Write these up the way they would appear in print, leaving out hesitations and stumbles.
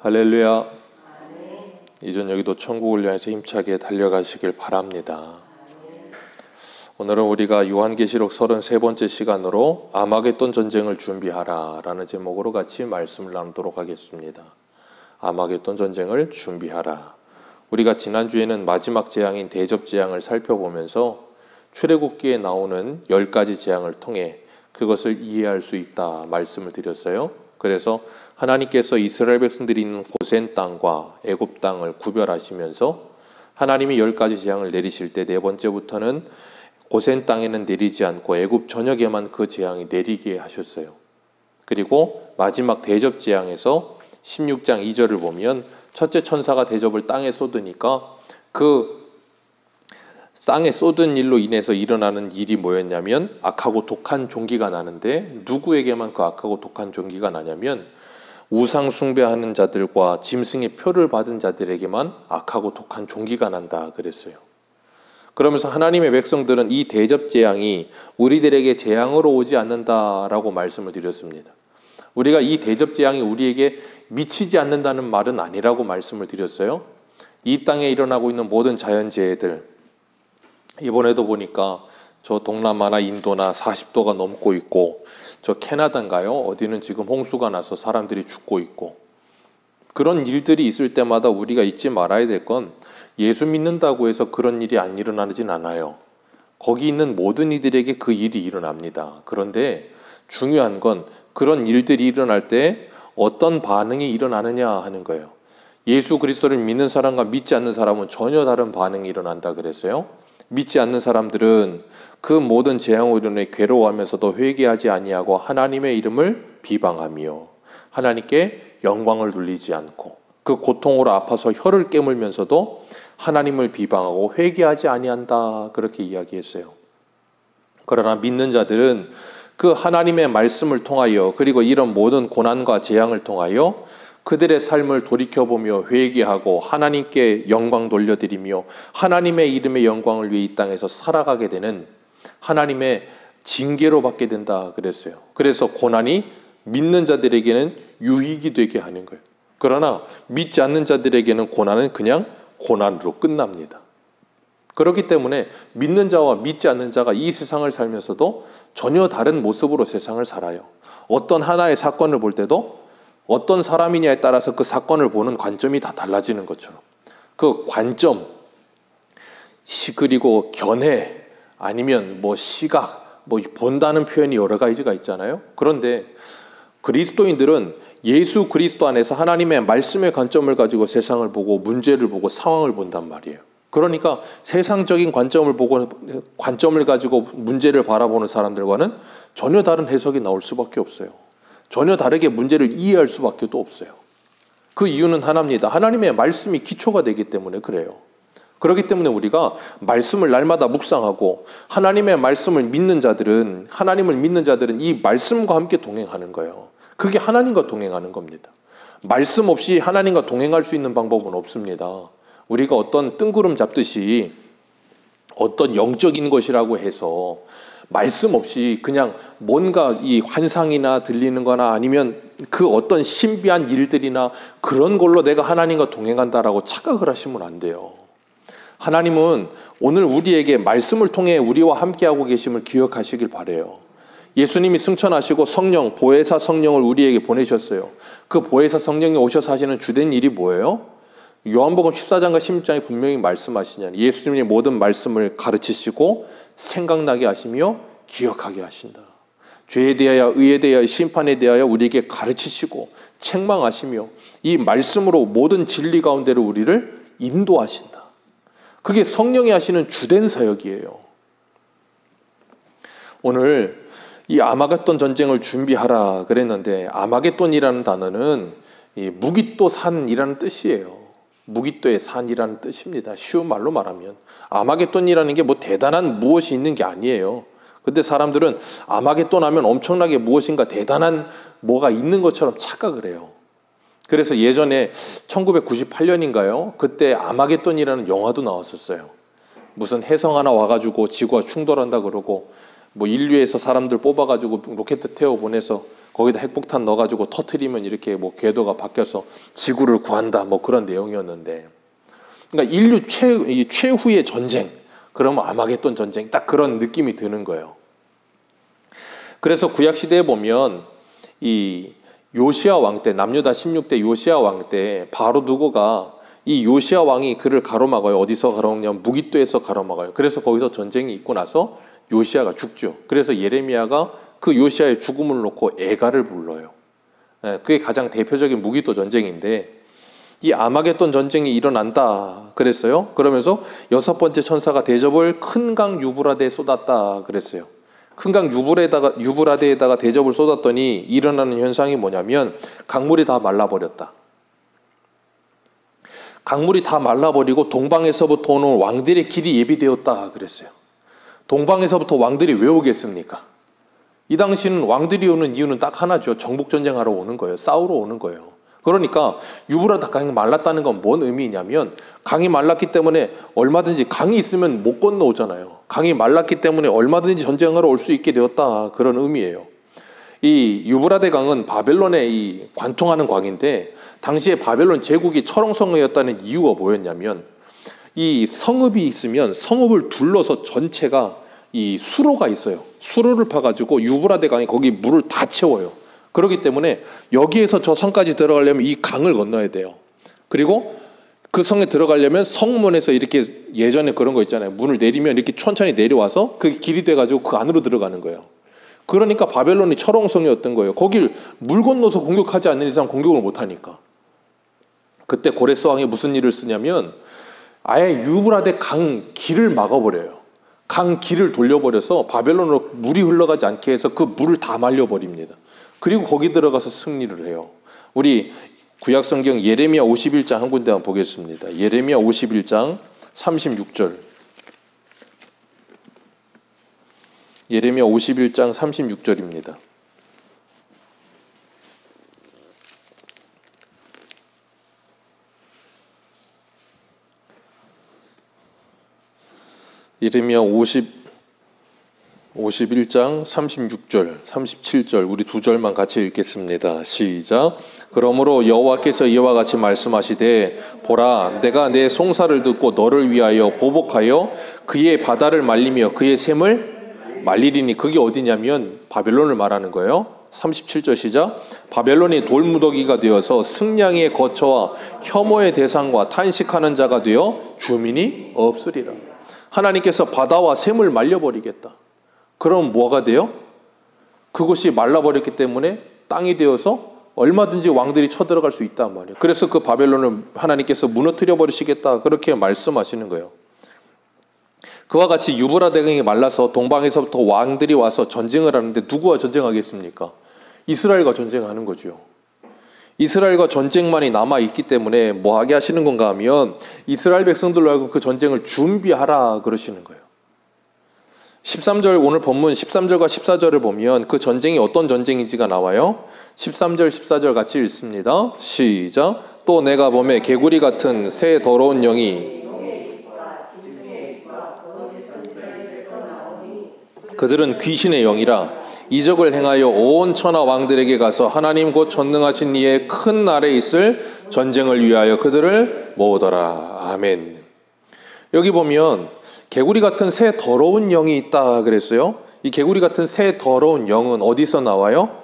할렐루야. 이전 여기도 천국을 향해서 힘차게 달려가시길 바랍니다. 오늘은 우리가 요한계시록 33번째 시간으로 아마겟돈 전쟁을 준비하라 라는 제목으로 같이 말씀을 나누도록 하겠습니다. 아마겟돈 전쟁을 준비하라. 우리가 지난주에는 마지막 재앙인 대접재앙을 살펴보면서 출애굽기에 나오는 10가지 재앙을 통해 그것을 이해할 수 있다 말씀을 드렸어요. 그래서 하나님께서 이스라엘 백성들이 있는 고센 땅과 애굽 땅을 구별하시면서 하나님이 10가지 재앙을 내리실 때 네 번째부터는 고센 땅에는 내리지 않고 애굽 전역에만 그 재앙이 내리게 하셨어요. 그리고 마지막 대접 재앙에서 16장 2절을 보면 첫째 천사가 대접을 땅에 쏟으니까 그 땅에 쏟은 일로 인해서 일어나는 일이 뭐였냐면 악하고 독한 종기가 나는데 누구에게만 그 악하고 독한 종기가 나냐면 우상 숭배하는 자들과 짐승의 표를 받은 자들에게만 악하고 독한 종기가 난다 그랬어요. 그러면서 하나님의 백성들은 이 대접 재앙이 우리들에게 재앙으로 오지 않는다라고 말씀을 드렸습니다. 우리가 이 대접 재앙이 우리에게 미치지 않는다는 말은 아니라고 말씀을 드렸어요. 이 땅에 일어나고 있는 모든 자연재해들, 이번에도 보니까 저 동남아나 인도나 40도가 넘고 있고 저 캐나다인가요? 어디는 지금 홍수가 나서 사람들이 죽고 있고, 그런 일들이 있을 때마다 우리가 잊지 말아야 될 건 예수 믿는다고 해서 그런 일이 안 일어나진 않아요. 거기 있는 모든 이들에게 그 일이 일어납니다. 그런데 중요한 건 그런 일들이 일어날 때 어떤 반응이 일어나느냐 하는 거예요. 예수 그리스도를 믿는 사람과 믿지 않는 사람은 전혀 다른 반응이 일어난다 그랬어요. 믿지 않는 사람들은 그 모든 재앙으로 인해 괴로워하면서도 회개하지 아니하고 하나님의 이름을 비방하며 하나님께 영광을 돌리지 않고 그 고통으로 아파서 혀를 깨물면서도 하나님을 비방하고 회개하지 아니한다 그렇게 이야기했어요. 그러나 믿는 자들은 그 하나님의 말씀을 통하여 그리고 이런 모든 고난과 재앙을 통하여 그들의 삶을 돌이켜보며 회개하고 하나님께 영광 돌려드리며 하나님의 이름의 영광을 위해 이 땅에서 살아가게 되는 하나님의 징계로 받게 된다 그랬어요. 그래서 고난이 믿는 자들에게는 유익이 되게 하는 거예요. 그러나 믿지 않는 자들에게는 고난은 그냥 고난으로 끝납니다. 그렇기 때문에 믿는 자와 믿지 않는 자가 이 세상을 살면서도 전혀 다른 모습으로 세상을 살아요. 어떤 하나의 사건을 볼 때도 어떤 사람이냐에 따라서 그 사건을 보는 관점이 다 달라지는 것처럼 그 관점, 그리고 견해, 아니면 시각, 본다는 표현이 여러 가지가 있잖아요. 그런데 그리스도인들은 예수 그리스도 안에서 하나님의 말씀의 관점을 가지고 세상을 보고 문제를 보고 상황을 본단 말이에요. 그러니까 세상적인 관점을 가지고 문제를 바라보는 사람들과는 전혀 다른 해석이 나올 수밖에 없어요. 전혀 다르게 문제를 이해할 수밖에 없어요. 그 이유는 하나입니다. 하나님의 말씀이 기초가 되기 때문에 그래요. 그렇기 때문에 우리가 말씀을 날마다 묵상하고 하나님의 말씀을 믿는 자들은, 하나님을 믿는 자들은 이 말씀과 함께 동행하는 거예요. 그게 하나님과 동행하는 겁니다. 말씀 없이 하나님과 동행할 수 있는 방법은 없습니다. 우리가 어떤 뜬구름 잡듯이 어떤 영적인 것이라고 해서 말씀 없이 그냥 뭔가 이 환상이나 들리는 거나 아니면 그 어떤 신비한 일들이나 그런 걸로 내가 하나님과 동행한다라고 착각을 하시면 안 돼요. 하나님은 오늘 우리에게 말씀을 통해 우리와 함께하고 계심을 기억하시길 바라요. 예수님이 승천하시고 성령, 보혜사 성령을 우리에게 보내셨어요. 그 보혜사 성령이 오셔서 하시는 주된 일이 뭐예요? 요한복음 14장과 16장에 분명히 말씀하시냐니 예수님이 모든 말씀을 가르치시고 생각나게 하시며 기억하게 하신다. 죄에 대하여 의에 대하여 심판에 대하여 우리에게 가르치시고 책망하시며 이 말씀으로 모든 진리 가운데로 우리를 인도하신다. 그게 성령이 하시는 주된 사역이에요. 오늘 이 아마겟돈 전쟁을 준비하라 그랬는데 아마겟돈이라는 단어는 이 무깃도 산이라는 뜻이에요. 무깃도의 산이라는 뜻입니다. 쉬운 말로 말하면 아마겟돈이라는 게 대단한 무엇이 있는 게 아니에요. 근데 사람들은 아마겟돈 하면 엄청나게 무엇인가 대단한 뭐가 있는 것처럼 착각을 해요. 그래서 예전에 1998년인가요? 그때 아마겟돈이라는 영화도 나왔었어요. 무슨 혜성 하나 와가지고 지구와 충돌한다 그러고 인류에서 사람들 뽑아가지고 로켓 태워 보내서 거기다 핵폭탄 넣어가지고 터트리면 이렇게 뭐 궤도가 바뀌어서 지구를 구한다 뭐 그런 내용이었는데, 그러니까 인류 최후의 전쟁, 그러면 아마겟돈 전쟁, 딱 그런 느낌이 드는 거예요. 그래서 구약 시대에 보면 이 요시야 왕 때, 남유다 16대 요시야 왕 때 바로두고가 이 요시야 왕이 그를 가로막아요. 어디서 가로막냐면 무깃도에서 가로막아요. 그래서 거기서 전쟁이 있고 나서 요시야가 죽죠. 그래서 예레미야가 그 요시야의 죽음을 놓고 애가를 불러요. 그게 가장 대표적인 무깃도 전쟁인데, 이 아마겟돈 전쟁이 일어난다 그랬어요. 그러면서 6번째 천사가 대접을 큰 강 유브라데에 쏟았다 그랬어요. 큰 강 유브라데에다가 대접을 쏟았더니 일어나는 현상이 뭐냐면 강물이 다 말라버렸다. 강물이 다 말라버리고 동방에서부터 오는 왕들의 길이 예비되었다 그랬어요. 동방에서부터 왕들이 왜 오겠습니까? 이 당시는 왕들이 오는 이유는 딱 하나죠. 정복전쟁하러 오는 거예요. 싸우러 오는 거예요. 그러니까 유브라데 강이 말랐다는 건 뭔 의미냐면, 강이 말랐기 때문에 얼마든지, 강이 있으면 못 건너오잖아요. 강이 말랐기 때문에 얼마든지 전쟁하러 올 수 있게 되었다, 그런 의미예요. 이 유브라데 강은 바벨론의 이 관통하는 강인데, 당시에 바벨론 제국이 철옹성이었다는 이유가 뭐였냐면, 이 성읍이 있으면 성읍을 둘러서 전체가 이 수로가 있어요. 수로를 파가지고 유브라데 강이 거기 물을 다 채워요. 그렇기 때문에 여기에서 저 성까지 들어가려면 이 강을 건너야 돼요. 그리고 그 성에 들어가려면 성문에서 이렇게, 예전에 그런 거 있잖아요. 문을 내리면 이렇게 천천히 내려와서 그게 길이 돼가지고 그 안으로 들어가는 거예요. 그러니까 바벨론이 철옹성이었던 거예요. 거길 물 건너서 공격하지 않는 이상 공격을 못하니까. 그때 고레스 왕이 무슨 일을 쓰냐면 아예 유브라데 강 길을 막아버려요. 강 길을 돌려버려서 바벨론으로 물이 흘러가지 않게 해서 그 물을 다 말려버립니다. 그리고 거기 들어가서 승리를 해요. 우리 구약성경 예레미야 51장 한 군데 한번 보겠습니다. 예레미야 51장 36절. 예레미야 51장 36절입니다. 예레미야 51장 36절, 37절 우리 두 절만 같이 읽겠습니다. 시작. 그러므로 여호와께서 이와 같이 말씀하시되 보라, 내가 내 송사를 듣고 너를 위하여 보복하여 그의 바다를 말리며 그의 샘을 말리리니. 그게 어디냐면 바벨론을 말하는 거예요. 37절 시작. 바벨론이 돌무더기가 되어서 승냥이의 거처와 혐오의 대상과 탄식하는 자가 되어 주민이 없으리라. 하나님께서 바다와 샘을 말려버리겠다. 그럼 뭐가 돼요? 그곳이 말라버렸기 때문에 땅이 되어서 얼마든지 왕들이 쳐들어갈 수 있단 말이에요. 그래서 그 바벨론을 하나님께서 무너뜨려 버리시겠다, 그렇게 말씀하시는 거예요. 그와 같이 유브라데 강이 말라서 동방에서부터 왕들이 와서 전쟁을 하는데 누구와 전쟁하겠습니까? 이스라엘과 전쟁하는 거죠. 이스라엘과 전쟁만이 남아있기 때문에 뭐 하게 하시는 건가 하면 이스라엘 백성들로 하여금 그 전쟁을 준비하라 그러시는 거예요. 13절, 오늘 본문 13절과 14절을 보면 그 전쟁이 어떤 전쟁인지가 나와요. 13절 14절 같이 읽습니다. 시작. 또 내가 보매 개구리 같은 새 더러운 영이 그들은 귀신의 영이라 이적을 행하여 온 천하 왕들에게 가서 하나님 곧 전능하신 이의 큰 날에 있을 전쟁을 위하여 그들을 모으더라. 아멘. 여기 보면 개구리 같은 새 더러운 영이 있다 그랬어요. 이 개구리 같은 새 더러운 영은 어디서 나와요?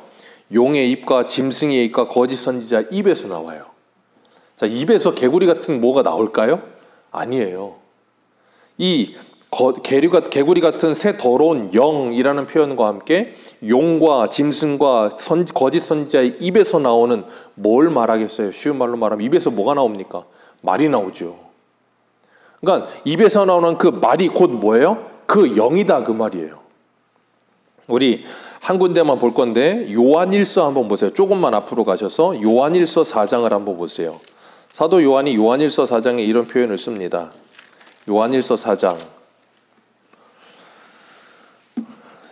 용의 입과 짐승의 입과 거짓 선지자 입에서 나와요. 자, 입에서 개구리 같은 뭐가 나올까요? 아니에요. 이 개구리 같은 새 더러운 영이라는 표현과 함께 용과 짐승과 거짓 선지자의 입에서 나오는 뭘 말하겠어요? 쉬운 말로 말하면 입에서 뭐가 나옵니까? 말이 나오죠. 그러니까 입에서 나오는 그 말이 곧 뭐예요? 그 영이다, 그 말이에요. 우리 한 군데만 볼 건데 요한일서 한번 보세요. 조금만 앞으로 가셔서 요한일서 4장을 한번 보세요. 사도 요한이 요한일서 4장에 이런 표현을 씁니다. 요한일서 4장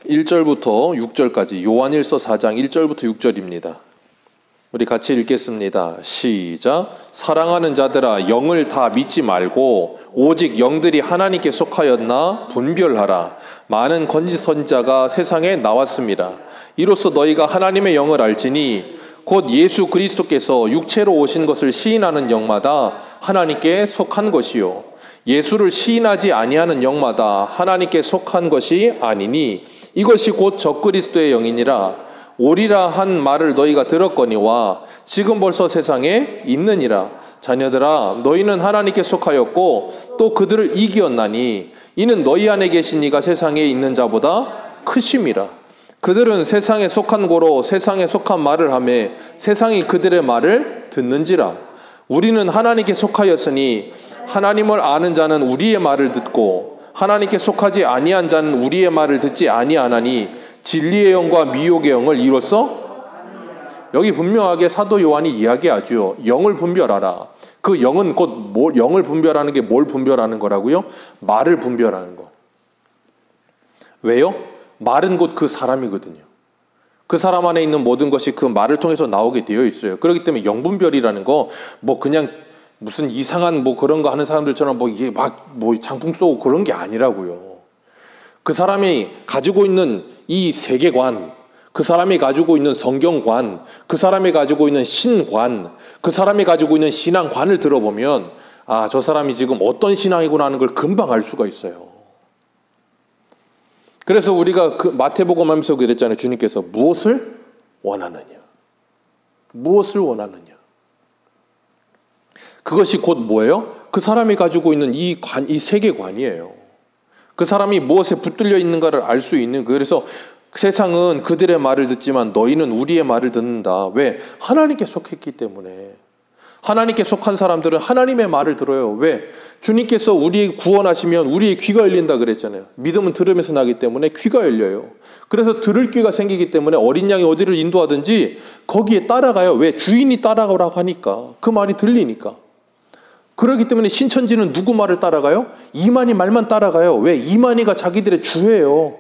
1절부터 6절까지, 요한일서 4장 1절부터 6절입니다. 우리 같이 읽겠습니다. 시작. 사랑하는 자들아, 영을 다 믿지 말고 오직 영들이 하나님께 속하였나 분별하라. 많은 거짓 선지자가 세상에 나왔습니다. 이로써 너희가 하나님의 영을 알지니 곧 예수 그리스도께서 육체로 오신 것을 시인하는 영마다 하나님께 속한 것이요 예수를 시인하지 아니하는 영마다 하나님께 속한 것이 아니니 이것이 곧 적그리스도의 영이니라. 오리라 한 말을 너희가 들었거니와 지금 벌써 세상에 있느니라. 자녀들아, 너희는 하나님께 속하였고 또 그들을 이기었나니 이는 너희 안에 계신 이가 세상에 있는 자보다 크심이라. 그들은 세상에 속한 고로 세상에 속한 말을 하며 세상이 그들의 말을 듣는지라. 우리는 하나님께 속하였으니 하나님을 아는 자는 우리의 말을 듣고 하나님께 속하지 아니한 자는 우리의 말을 듣지 아니하나니 진리의 영과 미혹의 영을 이로써 여기 분명하게 사도 요한이 이야기하죠. 영을 분별하라. 그 영은 곧 영을 분별하는 게 뭘 분별하는 거라고요? 말을 분별하는 거. 왜요? 말은 곧 그 사람이거든요. 그 사람 안에 있는 모든 것이 그 말을 통해서 나오게 되어 있어요. 그렇기 때문에 영분별이라는 거 그냥 무슨 이상한 그런 거 하는 사람들처럼 이게 장풍 쏘고 그런 게 아니라고요. 그 사람이 가지고 있는 이 세계관, 그 사람이 가지고 있는 성경관, 그 사람이 가지고 있는 신관, 그 사람이 가지고 있는 신앙관을 들어보면 저 사람이 지금 어떤 신앙이구나 하는 걸 금방 알 수가 있어요. 그래서 우리가 그 마태복음 하면서 그랬잖아요. 주님께서 무엇을 원하느냐? 무엇을 원하느냐? 그것이 곧 뭐예요? 그 사람이 가지고 있는 이 세계관이에요. 그 사람이 무엇에 붙들려 있는가를 알 수 있는. 그래서 세상은 그들의 말을 듣지만 너희는 우리의 말을 듣는다. 왜? 하나님께 속했기 때문에. 하나님께 속한 사람들은 하나님의 말을 들어요. 왜? 주님께서 우리 구원하시면 우리의 귀가 열린다 그랬잖아요. 믿음은 들음에서 나기 때문에 귀가 열려요. 그래서 들을 귀가 생기기 때문에 어린 양이 어디를 인도하든지 거기에 따라가요. 왜? 주인이 따라가라고 하니까. 그 말이 들리니까. 그렇기 때문에 신천지는 누구 말을 따라가요? 이만희 말만 따라가요. 왜? 이만희가 자기들의 주예요.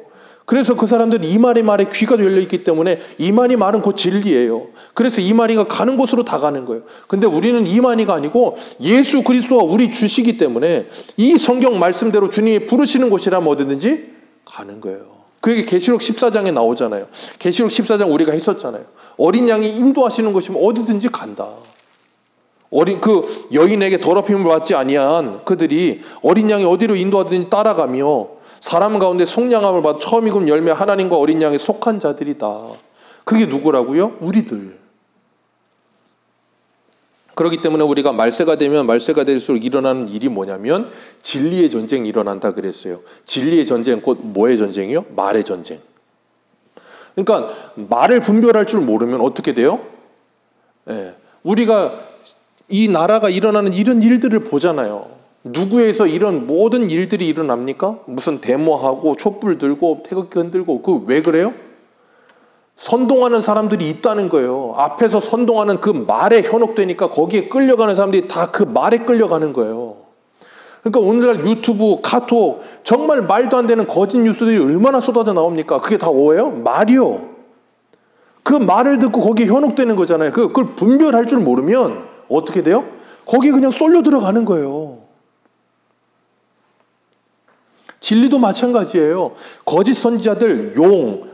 그래서 그 사람들은 이만희 말에 귀가 열려있기 때문에 이만희 말은 곧 진리예요. 그래서 이만희가 가는 곳으로 다 가는 거예요. 근데 우리는 이만희가 아니고 예수 그리스도가 우리 주시기 때문에 이 성경 말씀대로 주님이 부르시는 곳이라면 어디든지 가는 거예요. 그게 계시록 14장에 나오잖아요. 계시록 14장 우리가 했었잖아요. 어린 양이 인도하시는 곳이면 어디든지 간다. 그 여인에게 더럽힘을 받지 아니한 그들이 어린 양이 어디로 인도하든지 따라가며 사람 가운데 속량함을 받아 처음 익은 열매 하나님과 어린 양에 속한 자들이다. 그게 누구라고요? 우리들. 그렇기 때문에 우리가 말세가 되면 말세가 될수록 일어나는 일이 뭐냐면 진리의 전쟁이 일어난다 그랬어요. 진리의 전쟁 곧 뭐의 전쟁이요? 말의 전쟁. 그러니까 말을 분별할 줄 모르면 어떻게 돼요? 우리가 이 나라가 일어나는 이런 일들을 보잖아요. 누구에서 이런 모든 일들이 일어납니까? 무슨 데모하고 촛불 들고 태극기 흔들고 왜 그래요? 선동하는 사람들이 있다는 거예요. 앞에서 선동하는 그 말에 현혹되니까 거기에 끌려가는 사람들이 다 그 말에 끌려가는 거예요. 그러니까 오늘날 유튜브, 카톡 정말 말도 안 되는 거짓 뉴스들이 얼마나 쏟아져 나옵니까? 그게 다 뭐예요? 말이요. 그 말을 듣고 거기에 현혹되는 거잖아요. 그걸 분별할 줄 모르면 어떻게 돼요? 거기에 그냥 쏠려 들어가는 거예요. 진리도 마찬가지예요. 거짓 선지자들,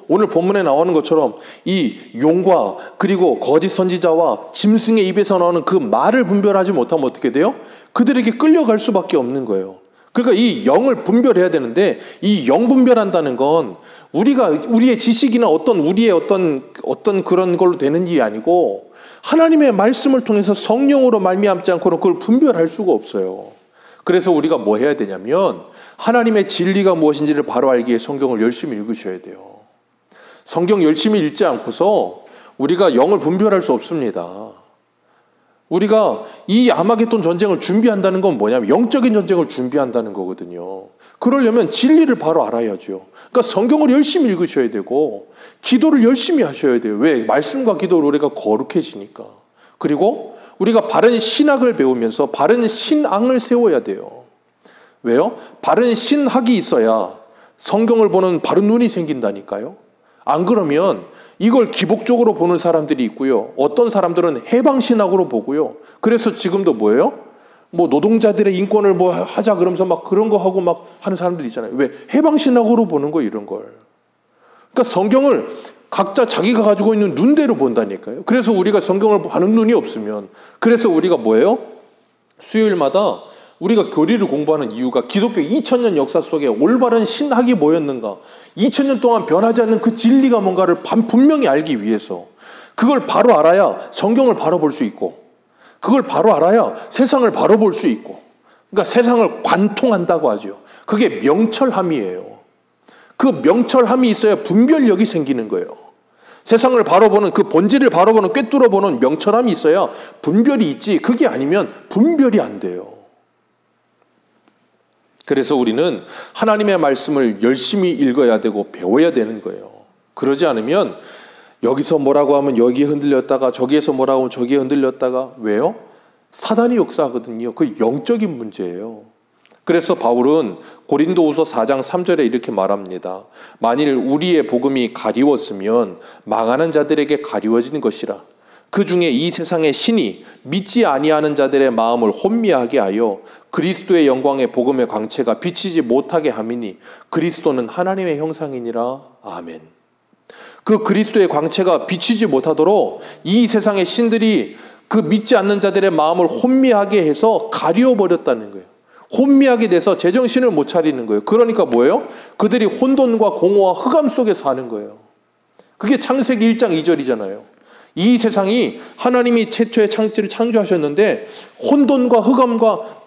오늘 본문에 나오는 것처럼 이 용과 그리고 거짓 선지자와 짐승의 입에서 나오는 그 말을 분별하지 못하면 어떻게 돼요? 그들에게 끌려갈 수밖에 없는 거예요. 그러니까 이 영을 분별해야 되는데 이 영 분별한다는 건 우리의 지식이나 우리의 어떤 그런 걸로 되는 일이 아니고 하나님의 말씀을 통해서 성령으로 말미암지 않고는 그걸 분별할 수가 없어요. 그래서 우리가 뭐 해야 되냐면 하나님의 진리가 무엇인지를 바로 알기 위해 성경을 열심히 읽으셔야 돼요. 성경 열심히 읽지 않고서 우리가 영을 분별할 수 없습니다. 우리가 이 아마겟돈 전쟁을 준비한다는 건 뭐냐면 영적인 전쟁을 준비한다는 거거든요. 그러려면 진리를 바로 알아야죠. 그러니까 성경을 열심히 읽으셔야 되고 기도를 열심히 하셔야 돼요. 왜? 말씀과 기도로 우리가 거룩해지니까. 그리고 우리가 바른 신학을 배우면서 바른 신앙을 세워야 돼요. 왜요? 바른 신학이 있어야 성경을 보는 바른 눈이 생긴다니까요. 안 그러면 이걸 기복적으로 보는 사람들이 있고요. 어떤 사람들은 해방신학으로 보고요. 그래서 지금도 뭐예요? 뭐 노동자들의 인권을 뭐 하자 그러면서 막 그런 거 하고 막 하는 사람들이 있잖아요. 왜? 해방신학으로 보는 거 이런 걸. 그러니까 성경을 각자 자기가 가지고 있는 눈대로 본다니까요. 그래서 우리가 성경을 보는 눈이 없으면, 그래서 우리가 뭐예요? 수요일마다 우리가 교리를 공부하는 이유가 기독교 2000년 역사 속에 올바른 신학이 뭐였는가, 2000년 동안 변하지 않는 그 진리가 뭔가를 분명히 알기 위해서, 그걸 바로 알아야 성경을 바로 볼 수 있고, 그걸 바로 알아야 세상을 바로 볼 수 있고, 그러니까 세상을 관통한다고 하죠. 그게 명철함이에요. 그 명철함이 있어야 분별력이 생기는 거예요. 세상을 바로 보는, 그 본질을 바로 보는, 꿰뚫어 보는 명철함이 있어야 분별이 있지, 그게 아니면 분별이 안 돼요. 그래서 우리는 하나님의 말씀을 열심히 읽어야 되고 배워야 되는 거예요. 그러지 않으면 여기서 뭐라고 하면 여기에 흔들렸다가, 저기에서 뭐라고 하면 저기에 흔들렸다가, 왜요? 사단이 역사하거든요. 그 영적인 문제예요. 그래서 바울은 고린도후서 4장 3절에 이렇게 말합니다. 만일 우리의 복음이 가리웠으면 망하는 자들에게 가리워지는 것이라. 그 중에 이 세상의 신이 믿지 아니하는 자들의 마음을 혼미하게 하여 그리스도의 영광의 복음의 광채가 비치지 못하게 함이니 그리스도는 하나님의 형상이니라. 아멘. 그 그리스도의 광채가 비치지 못하도록 이 세상의 신들이 그 믿지 않는 자들의 마음을 혼미하게 해서 가려버렸다는 거예요. 혼미하게 돼서 제정신을 못 차리는 거예요. 그러니까 뭐예요? 그들이 혼돈과 공허와 흑암 속에 사는 거예요. 그게 창세기 1장 2절이잖아요. 이 세상이 하나님이 최초의 창조를 창조하셨는데 혼돈과 흑암과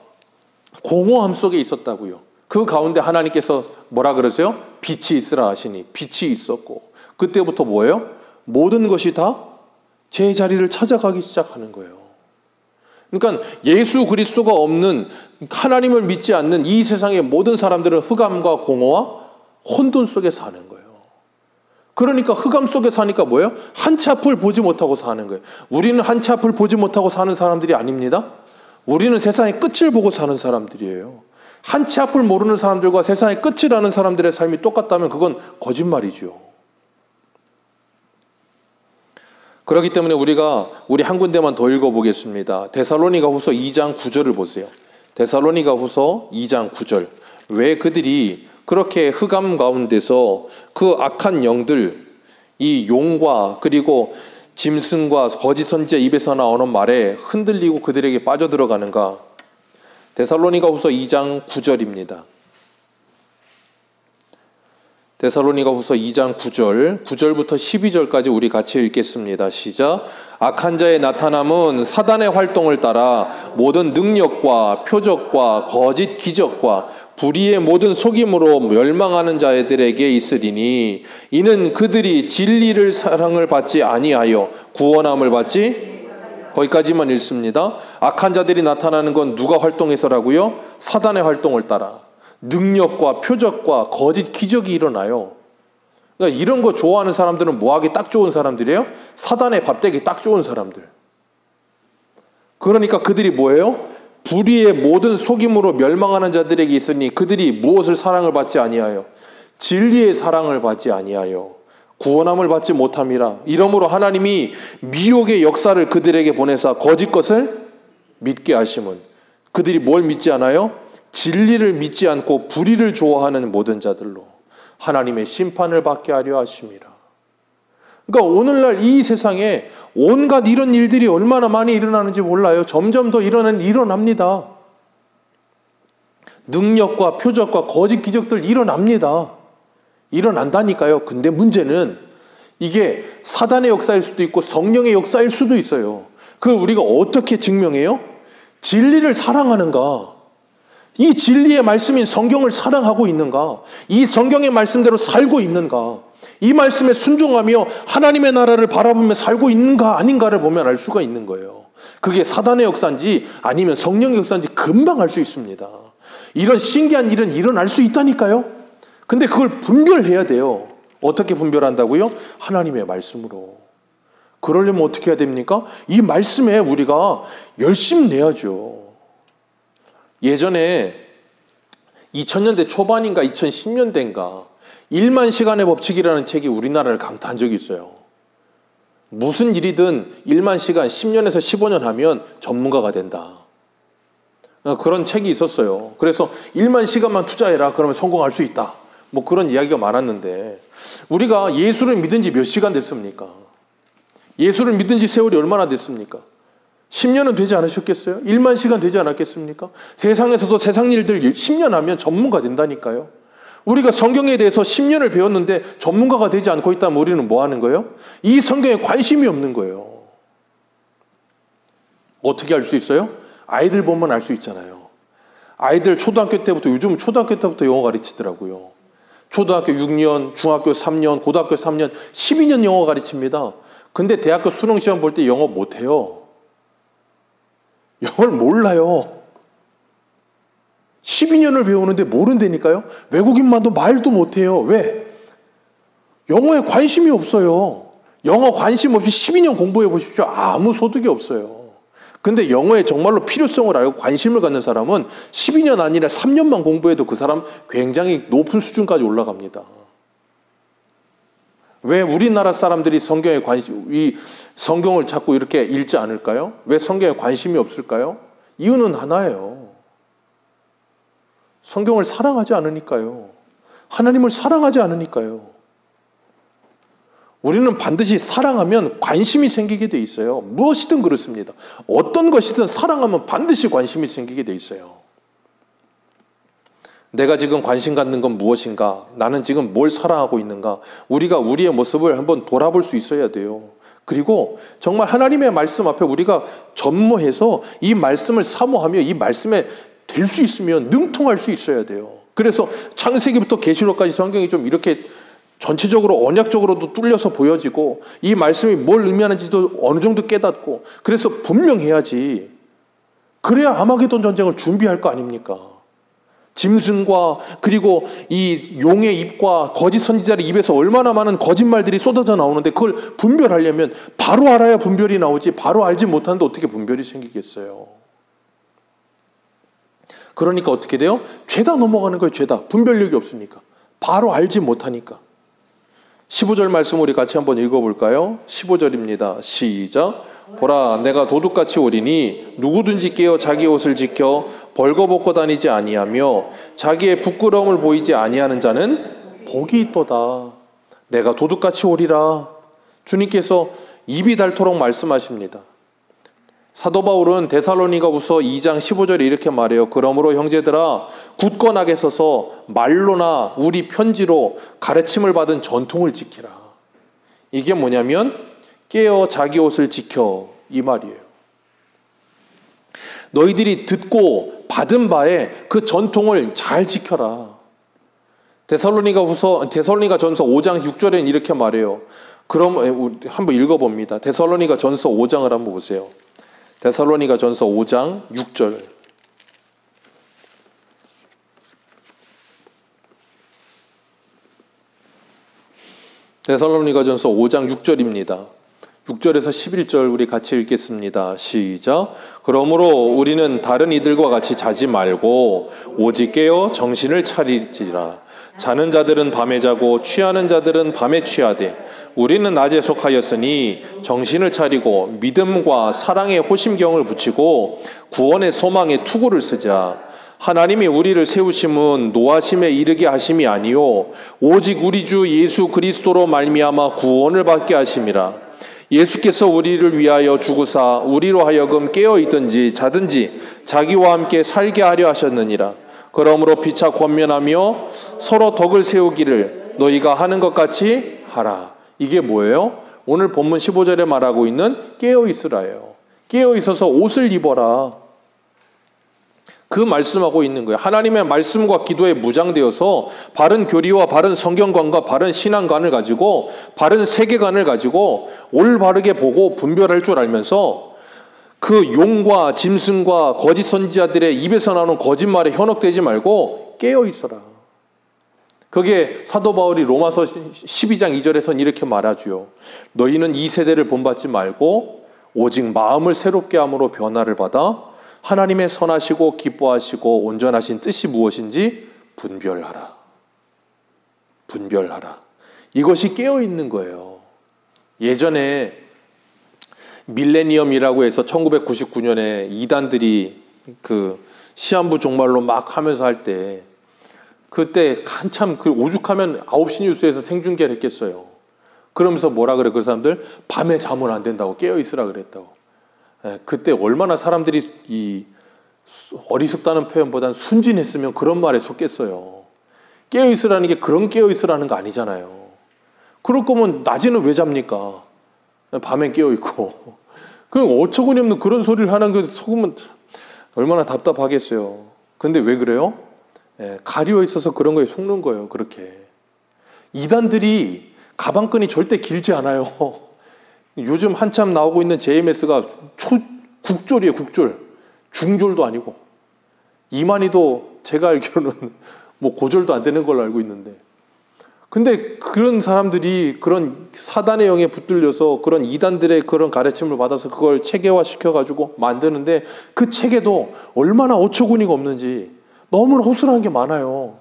공허함 속에 있었다고요. 그 가운데 하나님께서 뭐라 그러세요? 빛이 있으라 하시니 빛이 있었고, 그때부터 뭐예요? 모든 것이 다 제자리를 찾아가기 시작하는 거예요. 그러니까 예수 그리스도가 없는, 하나님을 믿지 않는 이 세상의 모든 사람들은 흑암과 공허와 혼돈 속에 사는 거예요. 그러니까 흑암 속에 사니까 뭐예요? 한 치 앞을 보지 못하고 사는 거예요. 우리는 한 치 앞을 보지 못하고 사는 사람들이 아닙니다. 우리는 세상의 끝을 보고 사는 사람들이에요. 한 치 앞을 모르는 사람들과 세상의 끝을 아는 사람들의 삶이 똑같다면 그건 거짓말이죠. 그렇기 때문에 우리 한 군데만 더 읽어보겠습니다. 데살로니가후서 2장 9절을 보세요. 데살로니가후서 2장 9절. 왜 그들이 그렇게 흑암 가운데서 그 악한 영들, 이 용과 그리고 짐승과 거짓 선지자 입에서 나오는 말에 흔들리고 그들에게 빠져들어가는가? 데살로니가후서 2장 9절입니다. 데살로니가후서 2장 9절부터 12절까지 우리 같이 읽겠습니다. 시작. 악한 자의 나타남은 사단의 활동을 따라 모든 능력과 표적과 거짓 기적과 불의의 모든 속임으로 멸망하는 자들에게 있으리니 이는 그들이 진리를 사랑을 받지 아니하여 구원함을 받지, 거기까지만 읽습니다. 악한 자들이 나타나는 건 누가 활동해서라고요? 사단의 활동을 따라 능력과 표적과 거짓 기적이 일어나요. 그러니까 이런 거 좋아하는 사람들은 뭐하기 딱 좋은 사람들이에요? 사단의 밥되기 딱 좋은 사람들. 그러니까 그들이 뭐예요? 불의의 모든 속임으로 멸망하는 자들에게 있으니 그들이 무엇을 사랑을 받지 아니하여? 진리의 사랑을 받지 아니하여 구원함을 받지 못함이라. 이러므로 하나님이 미혹의 역사를 그들에게 보내사 거짓 것을 믿게 하심은, 그들이 뭘 믿지 않아요? 진리를 믿지 않고 불의를 좋아하는 모든 자들로 하나님의 심판을 받게 하려 하심이라. 그러니까 오늘날 이 세상에 온갖 이런 일들이 얼마나 많이 일어나는지 몰라요. 점점 더 일어납니다. 능력과 표적과 거짓 기적들 일어납니다. 일어난다니까요. 근데 문제는 이게 사단의 역사일 수도 있고 성령의 역사일 수도 있어요. 그걸 우리가 어떻게 증명해요? 진리를 사랑하는가? 이 진리의 말씀인 성경을 사랑하고 있는가? 이 성경의 말씀대로 살고 있는가? 이 말씀에 순종하며 하나님의 나라를 바라보며 살고 있는가 아닌가를 보면 알 수가 있는 거예요. 그게 사단의 역사인지 아니면 성령의 역사인지 금방 알 수 있습니다. 이런 신기한 일은 일어날 수 있다니까요. 근데 그걸 분별해야 돼요. 어떻게 분별한다고요? 하나님의 말씀으로. 그러려면 어떻게 해야 됩니까? 이 말씀에 우리가 열심히 내야죠. 예전에 2000년대 초반인가 2010년대인가 1만 시간의 법칙이라는 책이 우리나라를 강타한 적이 있어요. 무슨 일이든 1만 시간 10년에서 15년 하면 전문가가 된다. 그런 책이 있었어요. 그래서 1만 시간만 투자해라. 그러면 성공할 수 있다. 뭐 그런 이야기가 많았는데 우리가 예수를 믿은 지 몇 시간 됐습니까? 예수를 믿은 지 세월이 얼마나 됐습니까? 10년은 되지 않으셨겠어요? 1만 시간 되지 않았겠습니까? 세상에서도 세상 일들 10년 하면 전문가 된다니까요. 우리가 성경에 대해서 10년을 배웠는데 전문가가 되지 않고 있다면 우리는 뭐 하는 거예요? 이 성경에 관심이 없는 거예요. 어떻게 알 수 있어요? 아이들 보면 알 수 있잖아요. 아이들 초등학교 때부터, 요즘 초등학교 때부터 영어 가르치더라고요. 초등학교 6년, 중학교 3년, 고등학교 3년, 12년 영어 가르칩니다. 근데 대학교 수능 시험 볼 때 영어 못해요. 영어를 몰라요. 12년을 배우는데 모른다니까요. 외국인만도 말도 못해요. 왜? 영어에 관심이 없어요. 영어 관심 없이 12년 공부해 보십시오. 아무 소득이 없어요. 근데 영어에 정말로 필요성을 알고 관심을 갖는 사람은 12년 아니라 3년만 공부해도 그 사람 굉장히 높은 수준까지 올라갑니다. 왜 우리나라 사람들이 성경에 이 성경을 자꾸 이렇게 읽지 않을까요? 왜 성경에 관심이 없을까요? 이유는 하나예요. 성경을 사랑하지 않으니까요. 하나님을 사랑하지 않으니까요. 우리는 반드시 사랑하면 관심이 생기게 돼 있어요. 무엇이든 그렇습니다. 어떤 것이든 사랑하면 반드시 관심이 생기게 돼 있어요. 내가 지금 관심 갖는 건 무엇인가? 나는 지금 뭘 사랑하고 있는가? 우리가 우리의 모습을 한번 돌아볼 수 있어야 돼요. 그리고 정말 하나님의 말씀 앞에 우리가 전무해서 이 말씀을 사모하며 이 말씀에 될 수 있으면 능통할 수 있어야 돼요. 그래서 창세기부터 계시록까지 성경이 좀 이렇게 전체적으로 언약적으로도 뚫려서 보여지고 이 말씀이 뭘 의미하는지도 어느 정도 깨닫고 그래서 분명해야지. 그래야 아마게돈 전쟁을 준비할 거 아닙니까? 짐승과 그리고 이 용의 입과 거짓 선지자의 입에서 얼마나 많은 거짓말들이 쏟아져 나오는데 그걸 분별하려면 바로 알아야 분별이 나오지 바로 알지 못하는데 어떻게 분별이 생기겠어요? 그러니까 어떻게 돼요? 죄다 넘어가는 거예요. 죄다. 분별력이 없으니까. 바로 알지 못하니까. 15절 말씀 우리 같이 한번 읽어볼까요? 15절입니다. 시작. 보라, 내가 도둑같이 오리니 누구든지 깨어 자기 옷을 지켜 벌거벗고 다니지 아니하며 자기의 부끄러움을 보이지 아니하는 자는 복이 있도다. 내가 도둑같이 오리라. 주님께서 입이 닳도록 말씀하십니다. 사도 바울은 데살로니가후서 2장 15절에 이렇게 말해요. 그러므로 형제들아 굳건하게 서서 말로나 우리 편지로 가르침을 받은 전통을 지키라. 이게 뭐냐면 깨어 자기 옷을 지켜 이 말이에요. 너희들이 듣고 받은 바에 그 전통을 잘 지켜라. 데살로니가전서 5장 6절에는 이렇게 말해요. 그럼 한번 읽어봅니다. 데살로니가전서 5장을 한번 보세요. 데살로니가전서 5장 6절. 데살로니가전서 5장 6절입니다. 6절에서 11절 우리 같이 읽겠습니다. 시작. 그러므로 우리는 다른 이들과 같이 자지 말고 오직 깨어 정신을 차리지라. 자는 자들은 밤에 자고 취하는 자들은 밤에 취하되 우리는 낮에 속하였으니 정신을 차리고 믿음과 사랑의 호심경을 붙이고 구원의 소망의 투구를 쓰자. 하나님이 우리를 세우심은 노하심에 이르게 하심이 아니요 오직 우리 주 예수 그리스도로 말미암아 구원을 받게 하심이라. 예수께서 우리를 위하여 죽으사 우리로 하여금 깨어 있든지 자든지 자기와 함께 살게 하려 하셨느니라. 그러므로 피차 권면하며 서로 덕을 세우기를 너희가 하는 것 같이 하라. 이게 뭐예요? 오늘 본문 15절에 말하고 있는 깨어 있으라예요. 깨어 있어서 옷을 입어라. 그 말씀하고 있는 거예요. 하나님의 말씀과 기도에 무장되어서 바른 교리와 바른 성경관과 바른 신앙관을 가지고 바른 세계관을 가지고 올바르게 보고 분별할 줄 알면서 그 용과 짐승과 거짓 선지자들의 입에서 나오는 거짓말에 현혹되지 말고 깨어 있어라. 그게 사도 바울이 로마서 12장 2절에서는 이렇게 말하죠. 너희는 이 세대를 본받지 말고 오직 마음을 새롭게 함으로 변화를 받아 하나님의 선하시고 기뻐하시고 온전하신 뜻이 무엇인지 분별하라. 분별하라. 이것이 깨어있는 거예요. 예전에 밀레니엄이라고 해서 1999년에 이단들이 그 시한부 종말로 막 하면서 할 때, 그때 한참 그 오죽하면 9시 뉴스에서 생중계를 했겠어요. 그러면서 뭐라 그래, 그 사람들? 밤에 자면 안 된다고, 깨어 있으라 그랬다고. 그때 얼마나 사람들이 이 어리석다는 표현보다는 순진했으면 그런 말에 속겠어요. 깨어 있으라는 게 그런 깨어 있으라는 거 아니잖아요. 그럴 거면 낮에는 왜 잡니까? 밤에 깨어 있고. 그럼 어처구니 없는 그런 소리를 하는 그 속으면 얼마나 답답하겠어요. 근데 왜 그래요? 가리워 있어서 그런 거에 속는 거예요. 그렇게. 이단들이 가방끈이 절대 길지 않아요. 요즘 한참 나오고 있는 JMS가 국졸이에요. 국졸. 중졸도 아니고. 이만희도 제가 알기로는 뭐 고졸도 안 되는 걸로 알고 있는데. 근데 그런 사람들이 그런 사단의 영에 붙들려서 그런 이단들의 그런 가르침을 받아서 그걸 체계화시켜가지고 만드는데, 그 체계도 얼마나 어처구니가 없는지 너무나 허술한 게 많아요.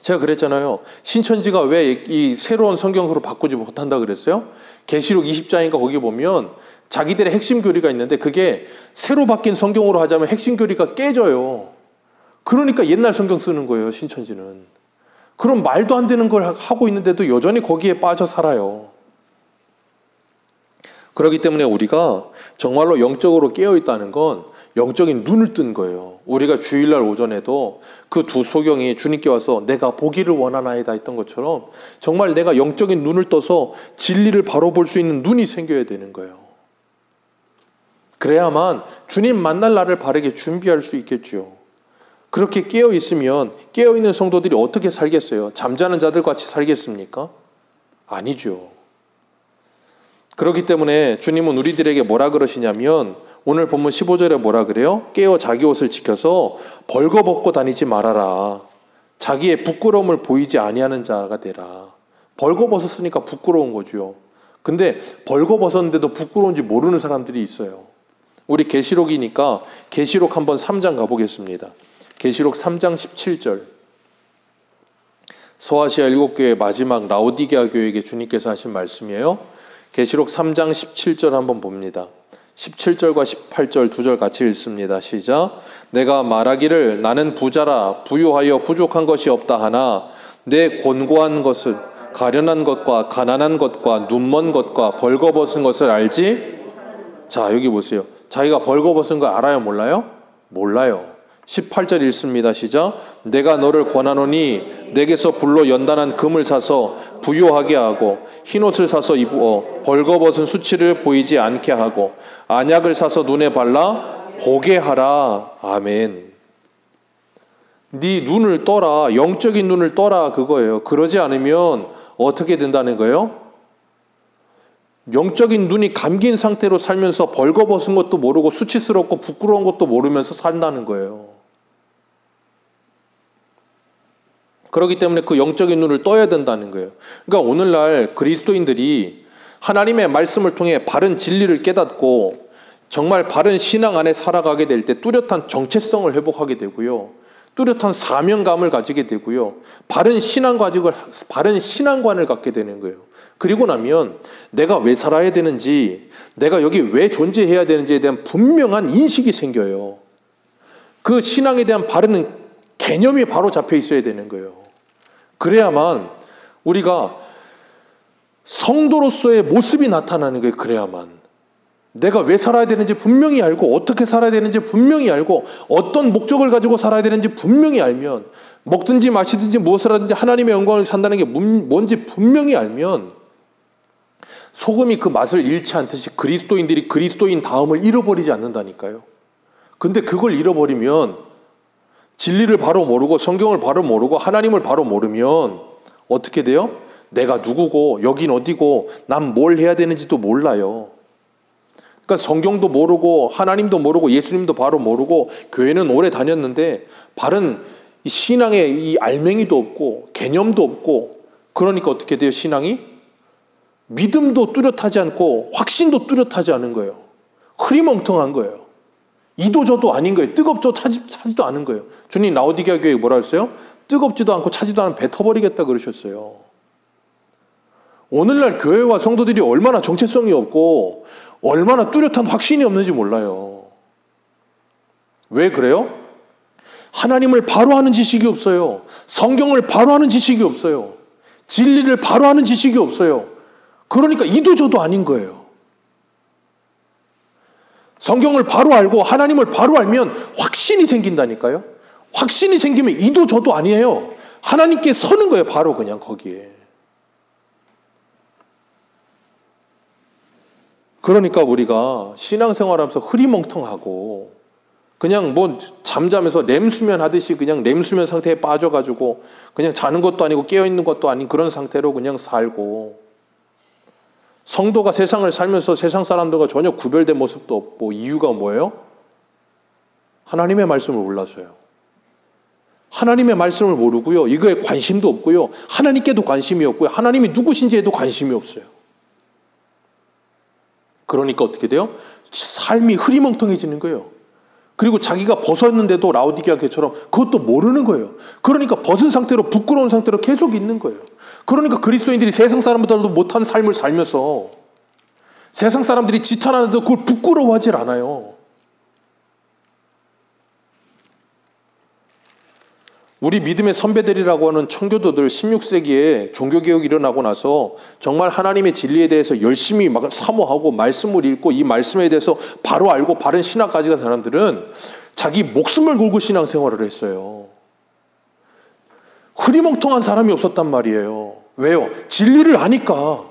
제가 그랬잖아요. 신천지가 왜 이 새로운 성경으로 바꾸지 못한다 그랬어요? 계시록 20장인가 거기 보면 자기들의 핵심 교리가 있는데, 그게 새로 바뀐 성경으로 하자면 핵심 교리가 깨져요. 그러니까 옛날 성경 쓰는 거예요, 신천지는. 그럼 말도 안 되는 걸 하고 있는데도 여전히 거기에 빠져 살아요. 그렇기 때문에 우리가 정말로 영적으로 깨어있다는 건 영적인 눈을 뜬 거예요. 우리가 주일날 오전에도 그 두 소경이 주님께 와서 내가 보기를 원하나이다 했던 것처럼, 정말 내가 영적인 눈을 떠서 진리를 바로 볼 수 있는 눈이 생겨야 되는 거예요. 그래야만 주님 만날 날을 바르게 준비할 수 있겠죠. 그렇게 깨어있으면 깨어있는 성도들이 어떻게 살겠어요? 잠자는 자들 같이 살겠습니까? 아니죠. 그렇기 때문에 주님은 우리들에게 뭐라 그러시냐면, 오늘 본문 15절에 뭐라 그래요? 깨어 자기 옷을 지켜서 벌거벗고 다니지 말아라. 자기의 부끄러움을 보이지 아니하는 자가 되라. 벌거벗었으니까 부끄러운 거죠. 근데 벌거벗었는데도 부끄러운지 모르는 사람들이 있어요. 우리 계시록이니까 계시록 한번 3장 가보겠습니다. 계시록 3장 17절. 소아시아 7교회 마지막 라오디게아 교회에게 주님께서 하신 말씀이에요. 계시록 3장 17절 한번 봅니다. 17절과 18절 두 절 같이 읽습니다. 시작. 내가 말하기를 나는 부자라 부유하여 부족한 것이 없다 하나 내 곤고한 것은 가련한 것과 가난한 것과 눈먼 것과 벌거벗은 것을 알지? 자, 여기 보세요. 자기가 벌거벗은 거 알아요? 몰라요? 몰라요. 18절 읽습니다. 시작. 내가 너를 권하노니 내게서 불로 연단한 금을 사서 부요하게 하고 흰옷을 사서 입어 벌거벗은 수치를 보이지 않게 하고 안약을 사서 눈에 발라 보게 하라. 아멘. 네 눈을 떠라. 영적인 눈을 떠라 그거예요. 그러지 않으면 어떻게 된다는 거예요? 영적인 눈이 감긴 상태로 살면서 벌거벗은 것도 모르고 수치스럽고 부끄러운 것도 모르면서 산다는 거예요. 그렇기 때문에 그 영적인 눈을 떠야 된다는 거예요. 그러니까 오늘날 그리스도인들이 하나님의 말씀을 통해 바른 진리를 깨닫고 정말 바른 신앙 안에 살아가게 될 때 뚜렷한 정체성을 회복하게 되고요. 뚜렷한 사명감을 가지게 되고요. 바른 신앙관을 갖게 되는 거예요. 그리고 나면 내가 왜 살아야 되는지, 내가 여기 왜 존재해야 되는지에 대한 분명한 인식이 생겨요. 그 신앙에 대한 바른 개념이 바로 잡혀 있어야 되는 거예요. 그래야만 우리가 성도로서의 모습이 나타나는 거예요. 그래야만. 내가 왜 살아야 되는지 분명히 알고, 어떻게 살아야 되는지 분명히 알고, 어떤 목적을 가지고 살아야 되는지 분명히 알면, 먹든지 마시든지 무엇을 하든지 하나님의 영광을 산다는 게 뭔지 분명히 알면, 소금이 그 맛을 잃지 않듯이 그리스도인들이 그리스도인 다음을 잃어버리지 않는다니까요. 근데 그걸 잃어버리면, 진리를 바로 모르고 성경을 바로 모르고 하나님을 바로 모르면 어떻게 돼요? 내가 누구고 여긴 어디고 난 뭘 해야 되는지도 몰라요. 그러니까 성경도 모르고 하나님도 모르고 예수님도 바로 모르고 교회는 오래 다녔는데 바른 신앙의 이 알맹이도 없고 개념도 없고, 그러니까 어떻게 돼요? 신앙이 믿음도 뚜렷하지 않고 확신도 뚜렷하지 않은 거예요. 흐리멍텅한 거예요. 이도저도 아닌 거예요. 뜨겁죠 차지도 않은 거예요. 주님 라오디게아 교회에 뭐라 했어요? 뜨겁지도 않고 차지도 않으면 뱉어버리겠다 그러셨어요. 오늘날 교회와 성도들이 얼마나 정체성이 없고 얼마나 뚜렷한 확신이 없는지 몰라요. 왜 그래요? 하나님을 바로 아는 지식이 없어요. 성경을 바로 아는 지식이 없어요. 진리를 바로 아는 지식이 없어요. 그러니까 이도저도 아닌 거예요. 성경을 바로 알고 하나님을 바로 알면 확신이 생긴다니까요. 확신이 생기면 이도저도 아니에요. 하나님께 서는 거예요. 바로 그냥 거기에. 그러니까 우리가 신앙생활하면서 흐리멍텅하고 그냥 뭐 잠자면서 렘수면 하듯이 그냥 렘수면 상태에 빠져가지고 그냥 자는 것도 아니고 깨어있는 것도 아닌 그런 상태로 그냥 살고, 성도가 세상을 살면서 세상 사람들과 전혀 구별된 모습도 없고, 이유가 뭐예요? 하나님의 말씀을 몰라서요. 하나님의 말씀을 모르고요. 이거에 관심도 없고요. 하나님께도 관심이 없고요. 하나님이 누구신지에도 관심이 없어요. 그러니까 어떻게 돼요? 삶이 흐리멍텅해지는 거예요. 그리고 자기가 벗었는데도 라오디게아 교회처럼 그것도 모르는 거예요. 그러니까 벗은 상태로, 부끄러운 상태로 계속 있는 거예요. 그러니까 그리스도인들이 세상 사람보다도 못한 삶을 살면서 세상 사람들이 지탄하는데도 그걸 부끄러워하질 않아요. 우리 믿음의 선배들이라고 하는 청교도들 16세기에 종교개혁이 일어나고 나서 정말 하나님의 진리에 대해서 열심히 막 사모하고 말씀을 읽고 이 말씀에 대해서 바로 알고 바른 신학 가진 사람들은 자기 목숨을 걸고 신앙생활을 했어요. 흐리멍텅한 사람이 없었단 말이에요. 왜요? 진리를 아니까.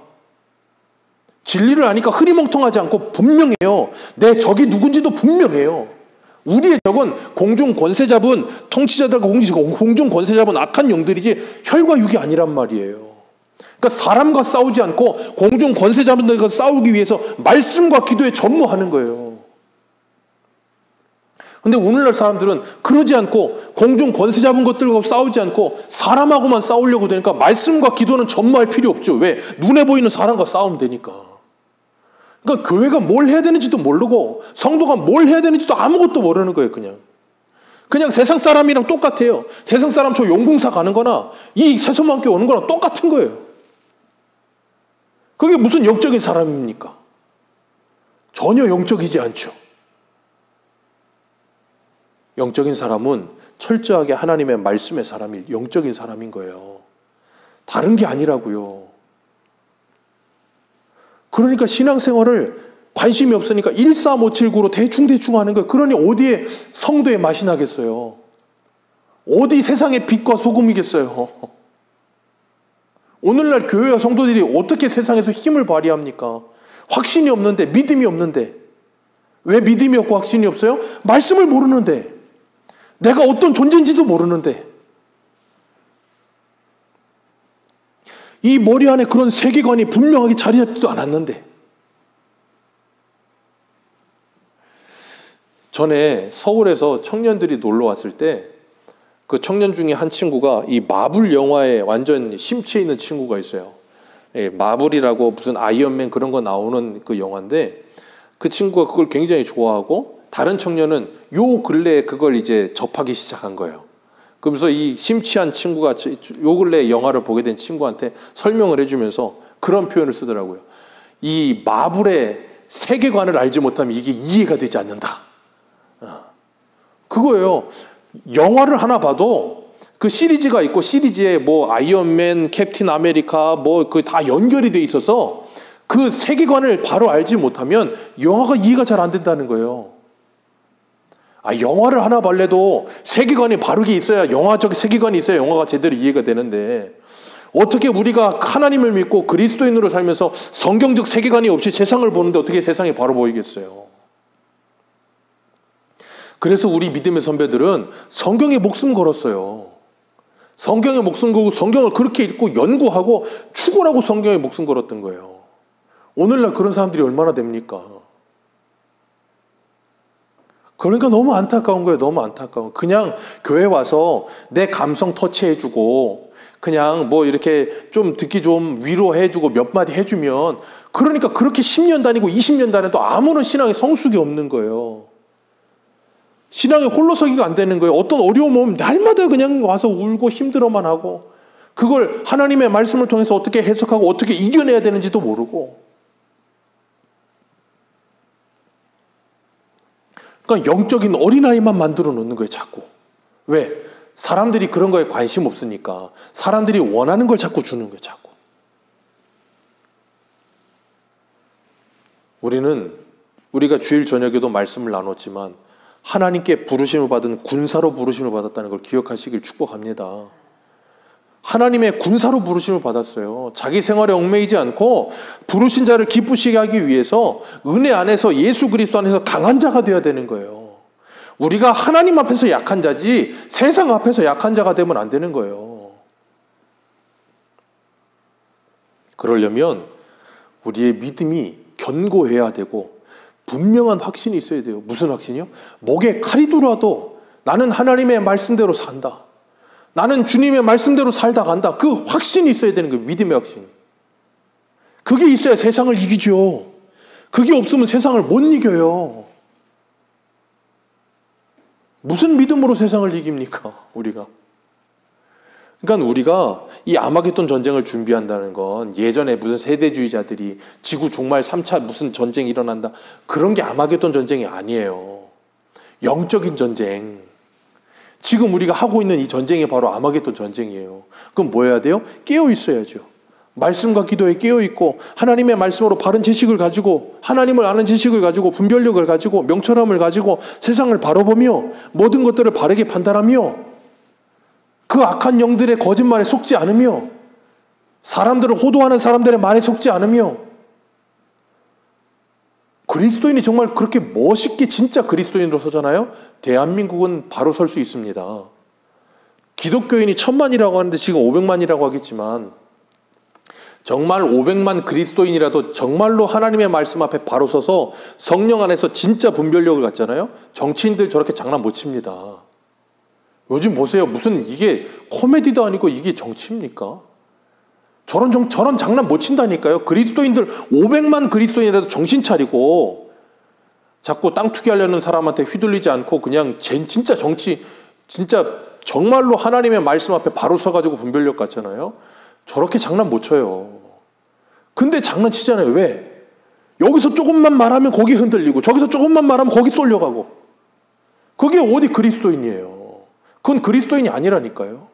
진리를 아니까 흐리멍텅하지 않고 분명해요. 내 적이 누군지도 분명해요. 우리의 적은 공중 권세 잡은 통치자들과 공중 권세 잡은 악한 영들이지 혈과 육이 아니란 말이에요. 그러니까 사람과 싸우지 않고 공중 권세 잡은 들과 싸우기 위해서 말씀과 기도에 전무하는 거예요. 근데 오늘날 사람들은 그러지 않고 공중 권세 잡은 것들과 싸우지 않고 사람하고만 싸우려고 되니까 말씀과 기도는 전무할 필요 없죠. 왜? 눈에 보이는 사람과 싸우면 되니까. 그러니까 교회가 뭘 해야 되는지도 모르고 성도가 뭘 해야 되는지도 아무것도 모르는 거예요. 그냥 세상 사람이랑 똑같아요. 세상 사람 저 용궁사 가는 거나 이 세속만교 오는 거랑 똑같은 거예요. 그게 무슨 영적인 사람입니까? 전혀 영적이지 않죠. 영적인 사람은 철저하게 하나님의 말씀의 사람이 영적인 사람인 거예요. 다른 게 아니라고요. 그러니까 신앙생활을 관심이 없으니까 13579로 대충 하는 거예요. 그러니 어디에 성도의 맛이 나겠어요? 어디 세상의 빛과 소금이겠어요? 오늘날 교회와 성도들이 어떻게 세상에서 힘을 발휘합니까? 확신이 없는데, 믿음이 없는데. 왜 믿음이 없고 확신이 없어요? 말씀을 모르는데. 내가 어떤 존재인지도 모르는데. 이 머리 안에 그런 세계관이 분명하게 자리 잡지도 않았는데. 전에 서울에서 청년들이 놀러 왔을 때 그 청년 중에 한 친구가 이 마블 영화에 완전 심취해 있는 친구가 있어요. 예, 마블이라고 무슨 아이언맨 그런 거 나오는 그 영화인데 그 친구가 그걸 굉장히 좋아하고 다른 청년은 요 근래에 그걸 이제 접하기 시작한 거예요. 그러면서 이 심취한 친구가 요 근래 영화를 보게 된 친구한테 설명을 해주면서 그런 표현을 쓰더라고요. 이 마블의 세계관을 알지 못하면 이게 이해가 되지 않는다. 그거예요. 영화를 하나 봐도 그 시리즈가 있고 시리즈에 뭐 아이언맨, 캡틴 아메리카 뭐 그 다 연결이 돼 있어서 그 세계관을 바로 알지 못하면 영화가 이해가 잘 안 된다는 거예요. 영화를 하나 볼래도 세계관이 바르게 있어야 영화적 세계관이 있어야 영화가 제대로 이해가 되는데 어떻게 우리가 하나님을 믿고 그리스도인으로 살면서 성경적 세계관이 없이 세상을 보는데 어떻게 세상이 바로 보이겠어요? 그래서 우리 믿음의 선배들은 성경에 목숨 걸었어요. 성경에 목숨 걸고 성경을 그렇게 읽고 연구하고 추구하고 성경에 목숨 걸었던 거예요. 오늘날 그런 사람들이 얼마나 됩니까? 그러니까 너무 안타까운 거예요. 너무 안타까운. 그냥 교회 와서 내 감성 터치해주고 그냥 뭐 이렇게 좀 듣기 좀 위로해주고 몇 마디 해주면 그러니까 그렇게 10년 다니고 20년 다녀도 아무런 신앙의 성숙이 없는 거예요. 신앙의 홀로서기가 안 되는 거예요. 어떤 어려움 오면 날마다 그냥 와서 울고 힘들어만 하고 그걸 하나님의 말씀을 통해서 어떻게 해석하고 어떻게 이겨내야 되는지도 모르고, 그러니까 영적인 어린아이만 만들어 놓는 거예요, 자꾸. 왜? 사람들이 그런 거에 관심 없으니까. 사람들이 원하는 걸 자꾸 주는 거예요, 자꾸. 우리가 주일 저녁에도 말씀을 나눴지만 하나님께 부르심을 받은 군사로 부르심을 받았다는 걸 기억하시길 축복합니다. 하나님의 군사로 부르심을 받았어요. 자기 생활에 얽매이지 않고 부르신 자를 기쁘시게 하기 위해서 은혜 안에서 예수 그리스도 안에서 강한 자가 되어야 되는 거예요. 우리가 하나님 앞에서 약한 자지 세상 앞에서 약한 자가 되면 안 되는 거예요. 그러려면 우리의 믿음이 견고해야 되고 분명한 확신이 있어야 돼요. 무슨 확신이요? 목에 칼이 들어와도 나는 하나님의 말씀대로 산다. 나는 주님의 말씀대로 살다 간다. 그 확신이 있어야 되는 거예요. 믿음의 확신. 그게 있어야 세상을 이기죠. 그게 없으면 세상을 못 이겨요. 무슨 믿음으로 세상을 이깁니까? 우리가. 그러니까 우리가 이 아마겟돈 전쟁을 준비한다는 건 예전에 무슨 세대주의자들이 지구 종말 3차 무슨 전쟁이 일어난다. 그런 게 아마겟돈 전쟁이 아니에요. 영적인 전쟁. 지금 우리가 하고 있는 이 전쟁이 바로 아마겟돈 전쟁이에요. 그럼 뭐 해야 돼요? 깨어 있어야죠. 말씀과 기도에 깨어 있고 하나님의 말씀으로 바른 지식을 가지고 하나님을 아는 지식을 가지고 분별력을 가지고 명철함을 가지고 세상을 바라보며 모든 것들을 바르게 판단하며 그 악한 영들의 거짓말에 속지 않으며 사람들을 호도하는 사람들의 말에 속지 않으며 그리스도인이 정말 그렇게 멋있게 진짜 그리스도인으로 서잖아요. 대한민국은 바로 설 수 있습니다. 기독교인이 1000만이라고 하는데 지금 500만이라고 하겠지만 정말 500만 그리스도인이라도 정말로 하나님의 말씀 앞에 바로 서서 성령 안에서 진짜 분별력을 갖잖아요. 정치인들 저렇게 장난 못 칩니다. 요즘 보세요. 무슨 이게 코미디도 아니고 이게 정치입니까? 저런 장난 못 친다니까요. 그리스도인들 500만 그리스도인이라도 정신 차리고 자꾸 땅 투기하려는 사람한테 휘둘리지 않고 그냥 진짜 정치 진짜 정말로 하나님의 말씀 앞에 바로 서가지고 분별력 갖잖아요. 저렇게 장난 못 쳐요. 근데 장난치잖아요. 왜? 여기서 조금만 말하면 거기 흔들리고 저기서 조금만 말하면 거기 쏠려가고 그게 어디 그리스도인이에요. 그건 그리스도인이 아니라니까요.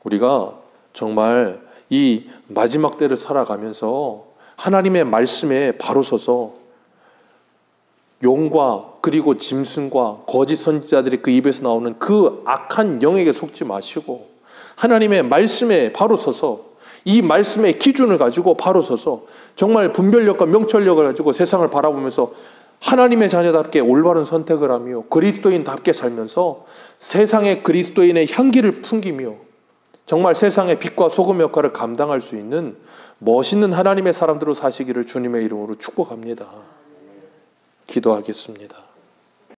우리가 정말 이 마지막 때를 살아가면서 하나님의 말씀에 바로 서서 용과 그리고 짐승과 거짓 선지자들이 그 입에서 나오는 그 악한 영에게 속지 마시고 하나님의 말씀에 바로 서서 이 말씀의 기준을 가지고 바로 서서 정말 분별력과 명철력을 가지고 세상을 바라보면서 하나님의 자녀답게 올바른 선택을 하며 그리스도인답게 살면서 세상의 그리스도인의 향기를 풍기며 정말 세상의 빛과 소금 역할을 감당할 수 있는 멋있는 하나님의 사람들로 사시기를 주님의 이름으로 축복합니다. 기도하겠습니다.